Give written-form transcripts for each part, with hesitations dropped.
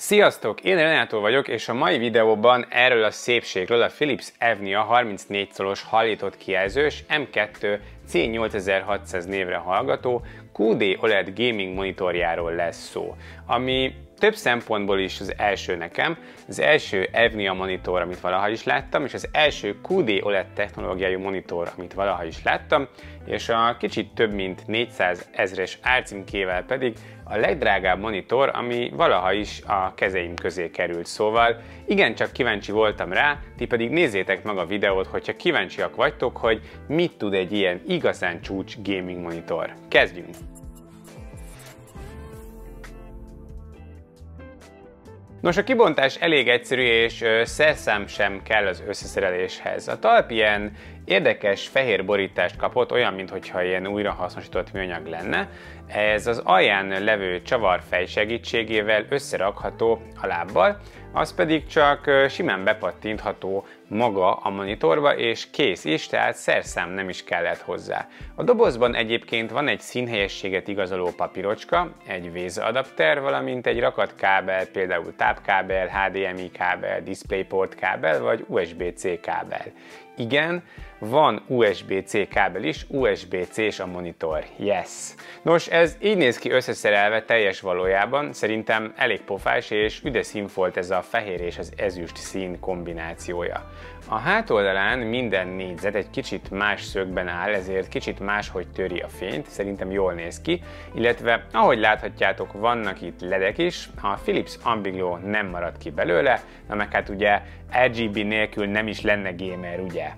Sziasztok! Én Renátó vagyok, és a mai videóban erről a szépségről, a Philips Evnia 34 colos hajlított kijelzős M2 C8600 névre hallgató QD OLED gaming monitorjáról lesz szó, ami több szempontból is az első nekem, az első Evnia monitor, amit valaha is láttam, és az első QD OLED technológiájú monitor, amit valaha is láttam, és a kicsit több mint 400 000-es árcímkével pedig a legdrágább monitor, ami valaha is a kezeim közé került. Szóval igencsak kíváncsi voltam rá, ti pedig nézzétek meg a videót, hogyha kíváncsiak vagytok, hogy mit tud egy ilyen igazán csúcs gaming monitor. Kezdjünk! Nos, a kibontás elég egyszerű, és szerszám sem kell az összeszereléshez. A talp ilyen érdekes fehér borítást kapott, olyan, mintha ilyen újrahasznosított műanyag lenne. Ez az alján levő csavarfej segítségével összerakható a lábbal, az pedig csak simán bepattintható maga a monitorba, és kész is, tehát szerszám nem is kellett hozzá. A dobozban egyébként van egy színhelyességet igazoló papírocska, egy vézadapter, valamint egy rakat kábel, például tápkábel, HDMI kábel, DisplayPort kábel vagy USB-C kábel. Igen, van USB-C kábel is, USB-C-s a monitor. Yes! Nos, ez így néz ki összeszerelve teljes valójában, szerintem elég pofás és üde színfolt ez a fehér és az ezüst szín kombinációja. A hátoldalán minden négyzet egy kicsit más szögben áll, ezért kicsit máshogy töri a fényt, szerintem jól néz ki, illetve ahogy láthatjátok, vannak itt ledek is, a Philips Ambiglo nem maradt ki belőle, na meg hát ugye RGB nélkül nem is lenne gamer, ugye?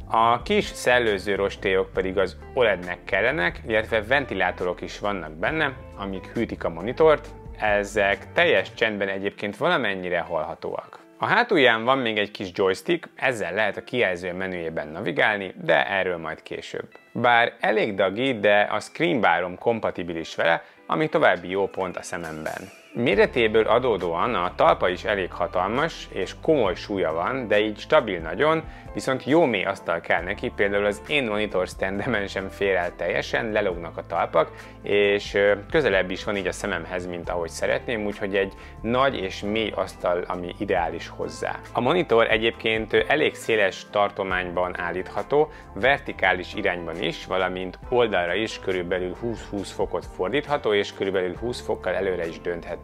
A kis szellőző rostélyok pedig az OLED-nek kellenek, illetve ventilátorok is vannak benne, amik hűtik a monitort, ezek teljes csendben egyébként valamennyire hallhatóak. A hátulján van még egy kis joystick, ezzel lehet a kijelző menüjében navigálni, de erről majd később. Bár elég dagi, de a screenbarom kompatibilis vele, ami további jó pont a szememben. Méretéből adódóan a talpa is elég hatalmas és komoly súlya van, de így stabil nagyon, viszont jó mély asztal kell neki, például az én monitor standemen sem fér el teljesen, lelógnak a talpak, és közelebb is van így a szememhez, mint ahogy szeretném, úgyhogy egy nagy és mély asztal, ami ideális hozzá. A monitor egyébként elég széles tartományban állítható, vertikális irányban is, valamint oldalra is körülbelül 20-20 fokot fordítható, és körülbelül 20 fokkal előre is dönthető.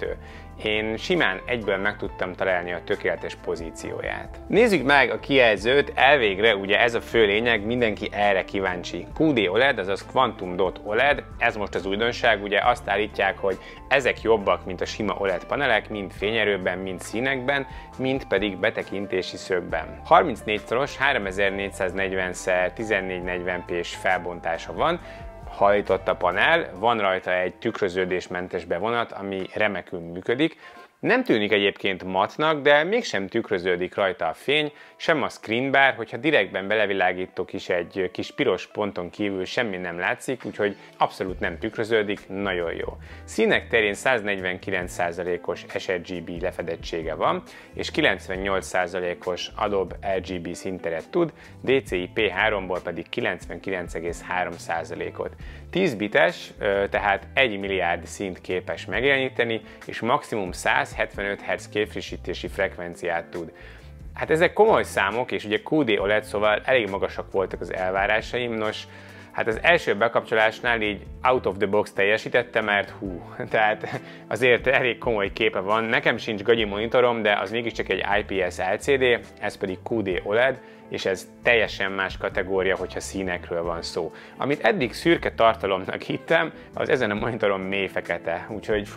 Én simán egyből meg tudtam találni a tökéletes pozícióját. Nézzük meg a kijelzőt, elvégre ugye ez a fő lényeg, mindenki erre kíváncsi. QD OLED, azaz Quantum Dot OLED, ez most az újdonság, ugye azt állítják, hogy ezek jobbak, mint a sima OLED panelek, mind fényerőben, mind színekben, mind pedig betekintési szögben. 34 szoros 3440x1440p-s felbontása van, hajlított a panel, van rajta egy tükröződésmentes bevonat, ami remekül működik. Nem tűnik egyébként matnak, de mégsem tükröződik rajta a fény, sem a screenbar, hogyha direktben belevilágítok is egy kis piros ponton kívül semmi nem látszik, úgyhogy abszolút nem tükröződik, nagyon jó. Színek terén 149%-os sRGB lefedettsége van, és 98%-os Adobe RGB színteret tud, DCI P3-ból pedig 99,3%-ot. 10 bites, tehát 1 milliárd színt képes megjeleníteni, és maximum 175 Hz képfrissítési frekvenciát tud. Hát ezek komoly számok, és ugye QD OLED, szóval elég magasak voltak az elvárásaim. Nos, hát az első bekapcsolásnál így out of the box teljesítette, mert tehát azért elég komoly képe van. Nekem sincs gagyi monitorom, de az mégiscsak egy IPS LCD, ez pedig QD OLED, és ez teljesen más kategória, hogyha színekről van szó. Amit eddig szürke tartalomnak hittem, az ezen a monitoron mély fekete, úgyhogy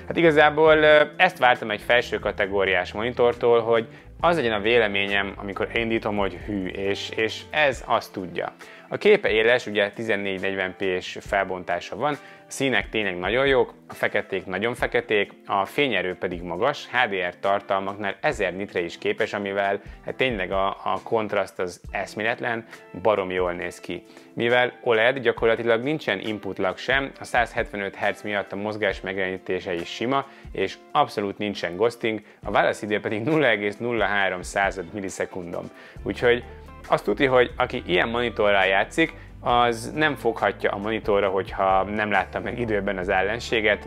hát igazából ezt vártam egy felső kategóriás monitortól, hogy az legyen a véleményem, amikor indítom, hogy hű, és ez azt tudja. A képe éles, ugye 1440p-s felbontása van, a színek tényleg nagyon jók, a feketék nagyon feketék, a fényerő pedig magas, HDR tartalmaknál 1000 nitre is képes, amivel hát tényleg a kontraszt az eszméletlen, barom jól néz ki. Mivel OLED, gyakorlatilag nincsen input lag sem, a 175 Hz miatt a mozgás megjelenítése is sima, és abszolút nincsen ghosting, a válaszidő pedig 0,03 millisekundum. Úgyhogy azt tudja, hogy aki ilyen monitorral játszik, az nem foghatja a monitorra, hogyha nem látta meg időben az ellenséget,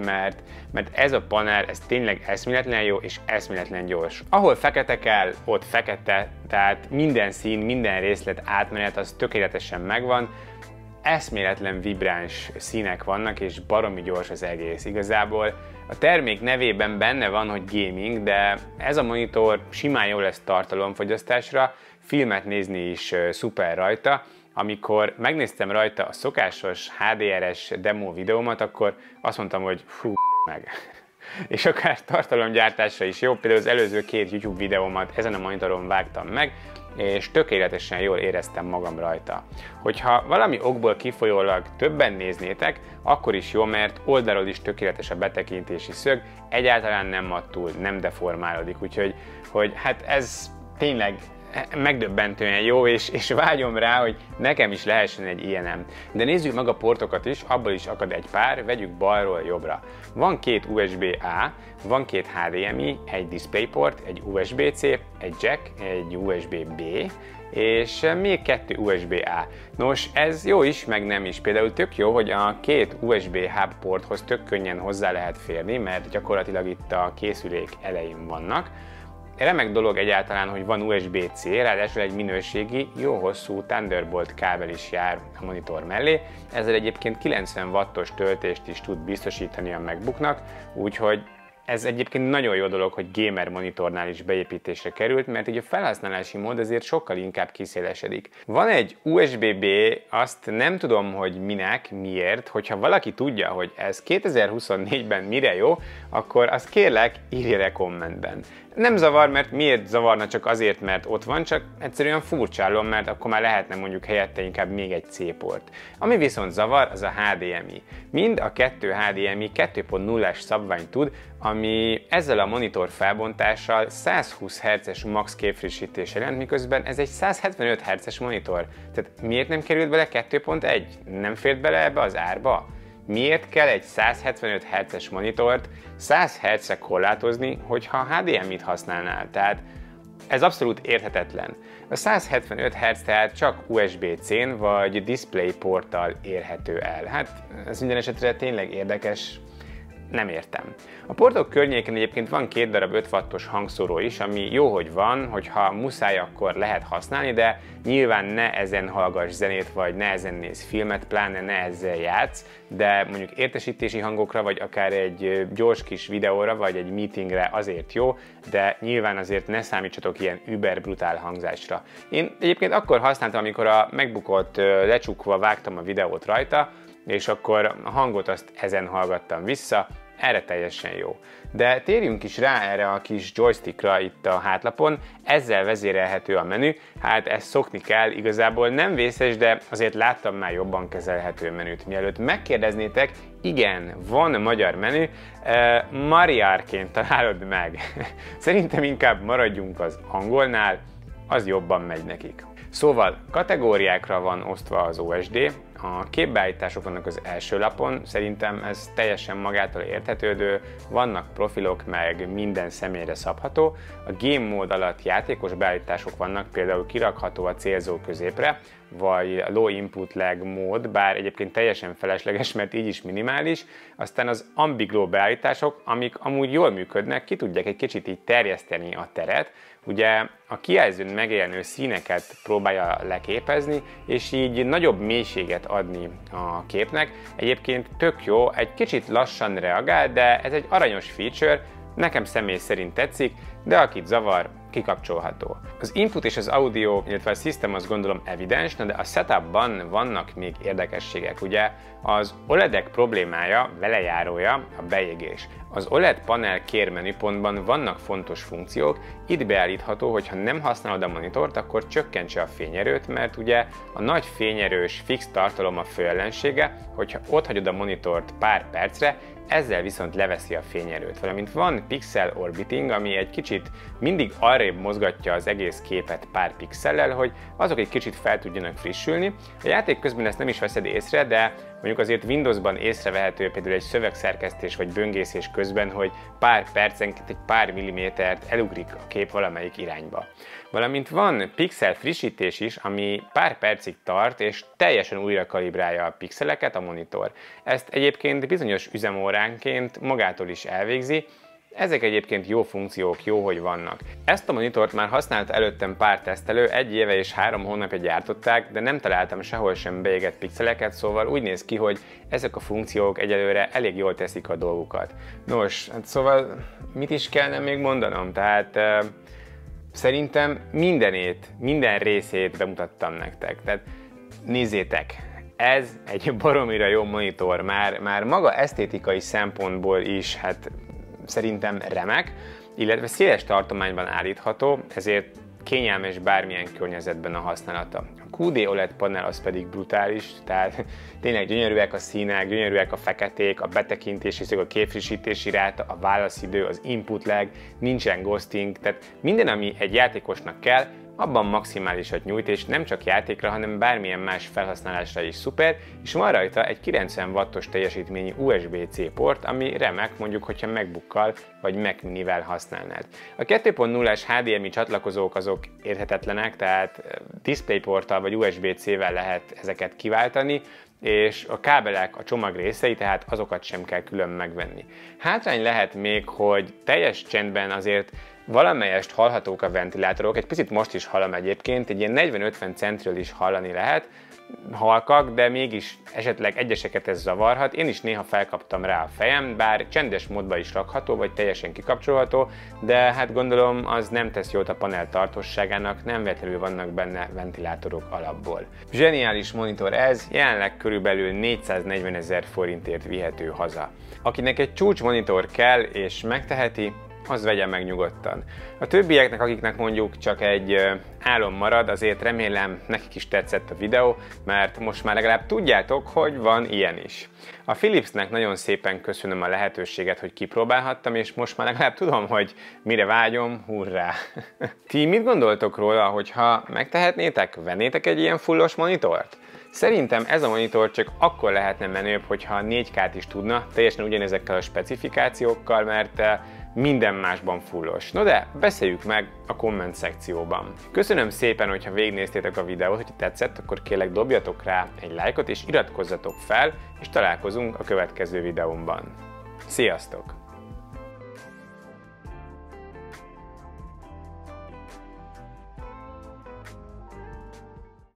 mert ez a panel, ez tényleg eszméletlen jó és eszméletlen gyors. Ahol fekete kell, ott fekete, tehát minden szín, minden részlet átmenet az tökéletesen megvan, eszméletlen vibráns színek vannak, és baromi gyors az egész. Igazából a termék nevében benne van, hogy gaming, de ez a monitor simán jó lesz tartalomfogyasztásra, filmet nézni is szuper rajta. Amikor megnéztem rajta a szokásos HDR-es demo videómat, akkor azt mondtam, hogy fú, meg. És akár tartalomgyártásra is jó, például az előző 2 YouTube videómat ezen a monitoron vágtam meg, és tökéletesen jól éreztem magam rajta. Hogyha valami okból kifolyólag többen néznétek, akkor is jó, mert oldalról is tökéletes a betekintési szög, egyáltalán nem matt túl, nem deformálódik, úgyhogy hát ez tényleg megdöbbentően jó, és vágyom rá, hogy nekem is lehessen egy ilyenem. De nézzük meg a portokat is, abból is akad egy pár, vegyük balról jobbra. Van 2 USB-A, van 2 HDMI, egy DisplayPort, egy USB-C, egy jack, egy USB-B, és még 2 USB-A. Nos, ez jó is, meg nem is. Például tök jó, hogy a 2 USB hub porthoz tök könnyen hozzá lehet férni, mert gyakorlatilag itt a készülék elején vannak. Remek dolog egyáltalán, hogy van USB-C, ráadásul egy minőségi, jó hosszú Thunderbolt kábel is jár a monitor mellé, ezzel egyébként 90 wattos töltést is tud biztosítani a MacBooknak, úgyhogy ez egyébként nagyon jó dolog, hogy gamer monitornál is beépítésre került, mert így a felhasználási mód azért sokkal inkább kiszélesedik. Van egy USB-B, azt nem tudom, hogy minek, miért, hogyha valaki tudja, hogy ez 2024-ben mire jó, akkor azt kérlek, írja le kommentben. Nem zavar, mert miért zavarna csak azért, mert ott van, csak egyszerűen furcsálom, mert akkor már lehetne mondjuk helyette inkább még egy C-port. Ami viszont zavar, az a HDMI. Mind a 2 HDMI 2.0-as szabvány tud, ami ezzel a monitor felbontással 120 Hz-es max képfrissítés jelent, miközben ez egy 175 Hz-es monitor. Tehát miért nem került bele 2.1? Nem fért bele ebbe az árba? Miért kell egy 175 Hz-es monitort 100 Hz-re korlátozni, hogyha HDMI-t használnál? Tehát ez abszolút érthetetlen. A 175 Hz tehát csak USB-C-n vagy DisplayPort-tal érhető el. Hát ez minden esetre tényleg érdekes, nem értem. A portok környékén egyébként van 2 darab 5 wattos hangszóró is, ami jó, hogy van, hogyha muszáj, akkor lehet használni, de nyilván ne ezen hallgass zenét, vagy ne ezen néz filmet, pláne ne ezzel játsz, de mondjuk értesítési hangokra, vagy akár egy gyors kis videóra, vagy egy meetingre azért jó, de nyilván azért ne számítsatok ilyen über brutál hangzásra. Én egyébként akkor használtam, amikor a MacBookot lecsukva vágtam a videót rajta, és akkor a hangot azt ezen hallgattam vissza, erre teljesen jó. De térjünk is rá erre a kis joystickra itt a hátlapon, ezzel vezérelhető a menü, hát ezt szokni kell, igazából nem vészes, de azért láttam már jobban kezelhető menüt. Mielőtt megkérdeznétek, igen, van magyar menü, Mariárként találod meg. Szerintem inkább maradjunk az angolnál, az jobban megy nekik. Szóval kategóriákra van osztva az OSD, a képbeállítások vannak az első lapon, szerintem ez teljesen magától érthetődő, vannak profilok, meg minden személyre szabható. A game mód alatt játékos beállítások vannak, például kirakható a célzó középre, vagy low input lag mód, bár egyébként teljesen felesleges, mert így is minimális. Aztán az ambiglow beállítások, amik amúgy jól működnek, ki tudják egy kicsit így terjeszteni a teret. Ugye a kijelzőn megjelenő színeket próbálja leképezni, és így nagyobb mélységet adni a képnek. Egyébként tök jó, egy kicsit lassan reagál, de ez egy aranyos feature, nekem személy szerint tetszik, de akit zavar, kikapcsolható. Az input és az audio, illetve a system azt gondolom evidens, de a setupban vannak még érdekességek. Ugye az OLED-ek problémája, velejárója a beégés. Az OLED panel kérmenüpontban vannak fontos funkciók, itt beállítható, hogy ha nem használod a monitort, akkor csökkentse a fényerőt, mert ugye a nagy fényerős fix tartalom a fő ellensége, hogyha ott hagyod a monitort pár percre, ezzel viszont leveszi a fényerőt. Valamint van pixel orbiting, ami egy kicsit mindig arrébb mozgatja az egész képet pár pixellel, hogy azok egy kicsit fel tudjanak frissülni. A játék közben ezt nem is veszed észre, de Mondjuk azért Windowsban észrevehető például egy szövegszerkesztés vagy böngészés közben, hogy pár percenként egy pár millimétert elugrik a kép valamelyik irányba. Valamint van pixel frissítés is, ami pár percig tart, és teljesen újra kalibrálja a pixeleket a monitor. Ezt egyébként bizonyos üzemóránként magától is elvégzi. Ezek egyébként jó funkciók, jó, hogy vannak. Ezt a monitort már használta előttem pár tesztelő, 1 éve és 3 hónapja gyártották, de nem találtam sehol sem beégett pixeleket, szóval úgy néz ki, hogy ezek a funkciók egyelőre elég jól teszik a dolgukat. Nos, hát szóval mit is kellene még mondanom? Tehát szerintem minden részét bemutattam nektek. Tehát nézzétek! Ez egy baromira jó monitor, már maga esztétikai szempontból is, hát szerintem remek, illetve széles tartományban állítható, ezért kényelmes bármilyen környezetben a használata. A QD OLED panel az pedig brutális, tehát tényleg gyönyörűek a színek, gyönyörűek a feketék, a betekintési szög, a képfrissítési ráta, a válaszidő, az input lag, nincsen ghosting, tehát minden, ami egy játékosnak kell, abban maximálisat nyújt, és nem csak játékra, hanem bármilyen más felhasználásra is szuper, és van rajta egy 90 wattos teljesítményű USB-C port, ami remek, mondjuk, hogyha MacBookkal vagy Mac Minivel használnád. A 2.0-as HDMI csatlakozók azok érthetetlenek, tehát DisplayPorttal vagy USB-C-vel lehet ezeket kiváltani, és a kábelek a csomag részei, tehát azokat sem kell külön megvenni. Hátrány lehet még, hogy teljes csendben azért valamelyest hallhatók a ventilátorok, egy picit most is hallom egyébként, egy ilyen 40-50 centről is hallani lehet, halkak, de mégis esetleg egyeseket ez zavarhat. Én is néha felkaptam rá a fejem, bár csendes módba is rakható, vagy teljesen kikapcsolható, de hát gondolom az nem tesz jót a panel tartóságának, nem véletlenül vannak benne ventilátorok alapból. Zseniális monitor ez, jelenleg körülbelül 440 000 forintért vihető haza. Akinek egy csúcsmonitor kell és megteheti, az vegye meg nyugodtan. A többieknek, akiknek mondjuk csak egy álom marad, azért remélem nekik is tetszett a videó, mert most már legalább tudjátok, hogy van ilyen is. A Philipsnek nagyon szépen köszönöm a lehetőséget, hogy kipróbálhattam, és most már legalább tudom, hogy mire vágyom, hurrá! Ti mit gondoltok róla, hogyha megtehetnétek, vennétek egy ilyen fullos monitort? Szerintem ez a monitor csak akkor lehetne menőbb, hogyha 4K-t is tudna, teljesen ugyanezekkel a specifikációkkal, mert minden másban fullos. No de beszéljük meg a komment szekcióban. Köszönöm szépen, hogyha végignéztétek a videót, hogyha tetszett, akkor kérlek dobjatok rá egy lájkot és iratkozzatok fel, és találkozunk a következő videómban. Sziasztok!